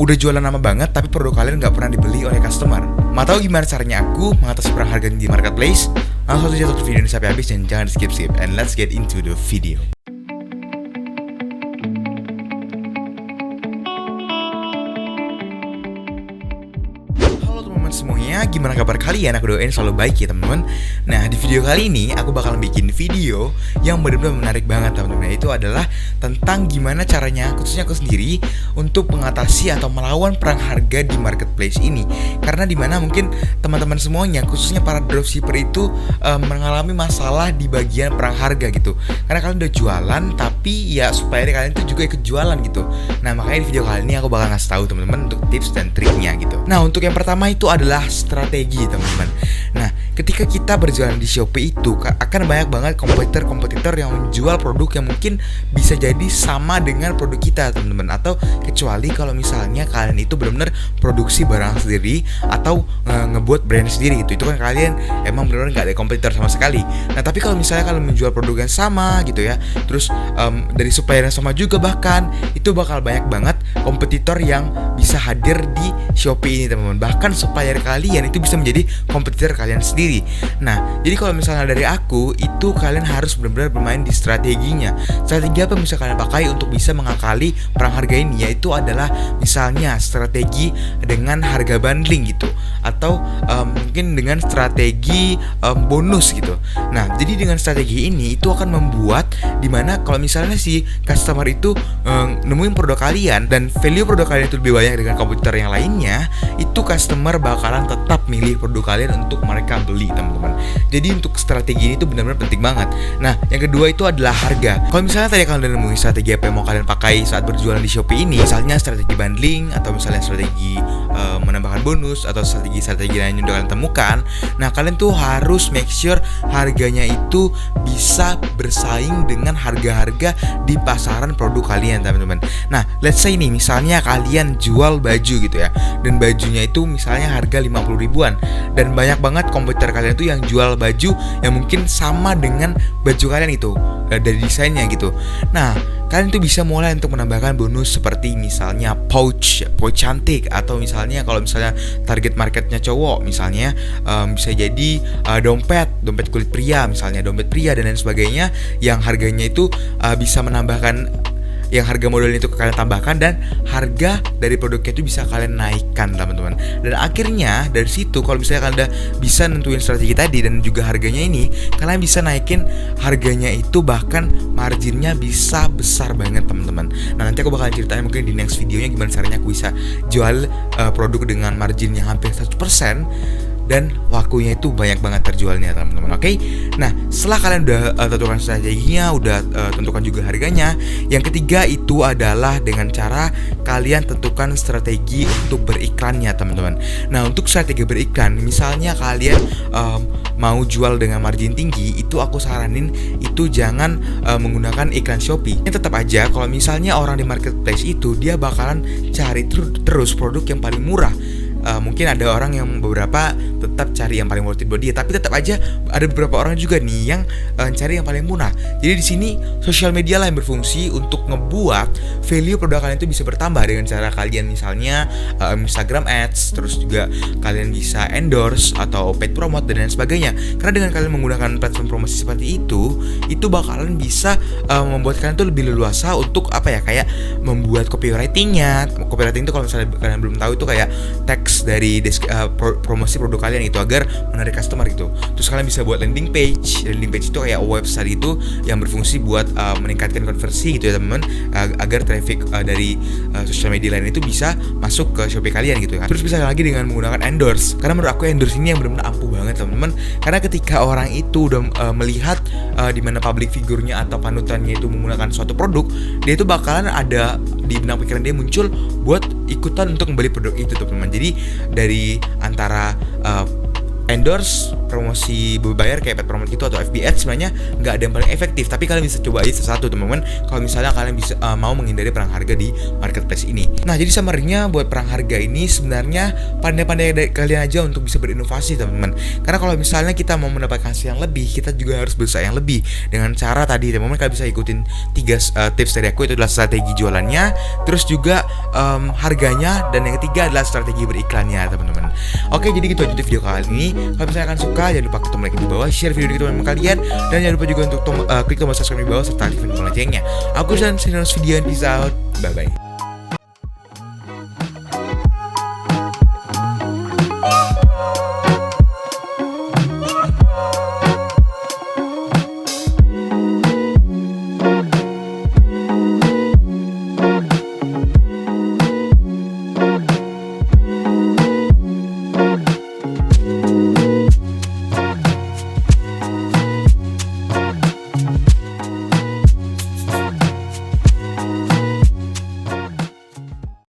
udah jualan lama banget tapi produk kalian nggak pernah dibeli oleh customer? Mau tahu gimana caranya aku mengatasi perang harga di marketplace? Langsung saja tonton video ini sampai habis dan jangan skip-skip. And let's get into the video. Semuanya, gimana kabar kalian? Aku doain selalu baik ya teman-teman. Nah, di video kali ini aku bakal bikin video yang benar-benar menarik banget teman-teman. Itu adalah tentang gimana caranya, khususnya aku sendiri, untuk mengatasi atau melawan perang harga di marketplace ini. Karena dimana mungkin teman-teman semuanya, khususnya para dropshipper itu mengalami masalah di bagian perang harga gitu. Karena kalian udah jualan, tapi ya supaya kalian itu juga ikut jualan gitu. Nah, makanya di video kali ini aku bakal ngasih tahu teman-teman untuk tips dan triknya gitu. Nah, untuk yang pertama itu adalah strategi teman-teman. Nah, ketika kita berjualan di Shopee itu akan banyak banget kompetitor yang menjual produk yang mungkin bisa jadi sama dengan produk kita teman-teman, atau kecuali kalau misalnya kalian itu benar-benar produksi barang sendiri atau ngebuat brand sendiri gitu. Itu kan kalian emang benar-benar nggak ada kompetitor sama sekali. Nah, tapi kalau misalnya kalian menjual produk yang sama gitu ya, terus dari supplier yang sama juga, bahkan itu bakal banyak banget kompetitor yang bisa hadir di Shopee ini teman-teman. Bahkan supplier kalian itu bisa menjadi kompetitor kalian sendiri. Nah, jadi kalau misalnya dari aku itu kalian harus benar-benar bermain di strateginya. Strategi apa yang bisa kalian pakai untuk bisa mengakali perang harga ini? Yaitu adalah misalnya strategi dengan harga bundling gitu, atau mungkin dengan strategi bonus gitu. Nah, jadi dengan strategi ini itu akan membuat dimana kalau misalnya si customer itu nemuin produk kalian dan value produk kalian itu lebih banyak dengan kompetitor yang lainnya, itu customer bakalan tetap milih produk kalian untuk mereka beli teman-teman. Jadi untuk strategi ini tuh benar-benar penting banget. Nah, yang kedua itu adalah harga. Kalau misalnya tadi kalian udah nemuin strategi apa yang mau kalian pakai saat berjualan di Shopee ini, misalnya strategi bundling atau misalnya strategi menambahkan bonus atau strategi lain yang udah kalian temukan, nah kalian tuh harus make sure harganya itu bisa bersaing dengan harga-harga di pasaran produk kalian teman-teman. Nah, let's say nih misalnya kalian jual baju gitu ya, dan bajunya itu misalnya harga 50 ribuan, dan banyak banget kompetitor kalian itu yang jual baju yang mungkin sama dengan baju kalian itu dari desainnya gitu. Nah, kalian tuh bisa mulai untuk menambahkan bonus seperti misalnya pouch cantik, atau misalnya kalau misalnya target marketnya cowok misalnya bisa jadi dompet kulit pria, misalnya dompet pria dan lain sebagainya, yang harganya itu bisa menambahkan yang harga modelnya itu kalian tambahkan, dan harga dari produknya itu bisa kalian naikkan teman-teman. Dan akhirnya dari situ kalau misalnya kalian udah bisa nentuin strategi tadi dan juga harganya ini, kalian bisa naikin harganya itu, bahkan marginnya bisa besar banget teman-teman. Nah, nanti aku bakal ceritain mungkin di next videonya gimana caranya aku bisa jual produk dengan margin yang hampir 100%, dan waktunya itu banyak banget terjualnya teman-teman. Oke? Nah, setelah kalian udah tentukan strateginya, udah tentukan juga harganya, yang ketiga itu adalah dengan cara kalian tentukan strategi untuk beriklannya teman-teman. Nah, untuk strategi beriklan, misalnya kalian mau jual dengan margin tinggi, itu aku saranin itu jangan menggunakan iklan Shopee. Ini tetap aja kalau misalnya orang di marketplace itu dia bakalan cari terus produk yang paling murah. Mungkin ada orang yang beberapa tetap cari yang paling worth it buat dia, tapi tetap aja ada beberapa orang juga nih yang cari yang paling murah. Jadi di sini sosial media lah yang berfungsi untuk ngebuat value produk kalian itu bisa bertambah dengan cara kalian misalnya Instagram ads, terus juga kalian bisa endorse atau paid promote dan lain sebagainya. Karena dengan kalian menggunakan platform promosi seperti itu bakalan bisa membuat kalian tuh lebih leluasa untuk apa ya, kayak membuat copywritingnya. Copywriting itu kalau misalnya kalian belum tahu itu kayak teks dari promosi produk kalian itu agar menarik customer gitu. Terus kalian bisa buat landing page itu kayak website itu yang berfungsi buat meningkatkan konversi gitu ya teman-teman, agar traffic dari sosial media lain itu bisa masuk ke Shopee kalian gitu kan. Terus bisa lagi dengan menggunakan endorse, karena menurut aku endorse ini yang benar-benar ampuh banget teman-teman. Karena ketika orang itu udah melihat di mana public figure-nya atau panutannya itu menggunakan suatu produk, dia itu bakalan ada di benak pikiran dia muncul buat ikutan untuk membeli produk itu teman-teman. Jadi dari antara endorse promosi berbayar kayak pet promote gitu atau FB Ads sebenarnya nggak ada yang paling efektif, tapi kalian bisa coba aja satu teman-teman kalau misalnya kalian bisa mau menghindari perang harga di marketplace ini. Nah, jadi summary-nya buat perang harga ini sebenarnya pandai-pandai dari kalian aja untuk bisa berinovasi teman-teman. Karena kalau misalnya kita mau mendapatkan hasil yang lebih, kita juga harus berusaha yang lebih dengan cara tadi teman-teman. Kalian bisa ikutin 3 tips dari aku, itu adalah strategi jualannya, terus juga harganya, dan yang ketiga adalah strategi beriklannya teman-teman. Oke, jadi gitu aja video kali ini. Kalau misalnya akan suka, jangan lupa klik like di bawah, share video ini ke teman-teman kalian, dan jangan lupa juga untuk klik tombol subscribe di bawah serta aktifin loncengnya. Aku dan video, peace out, bye bye.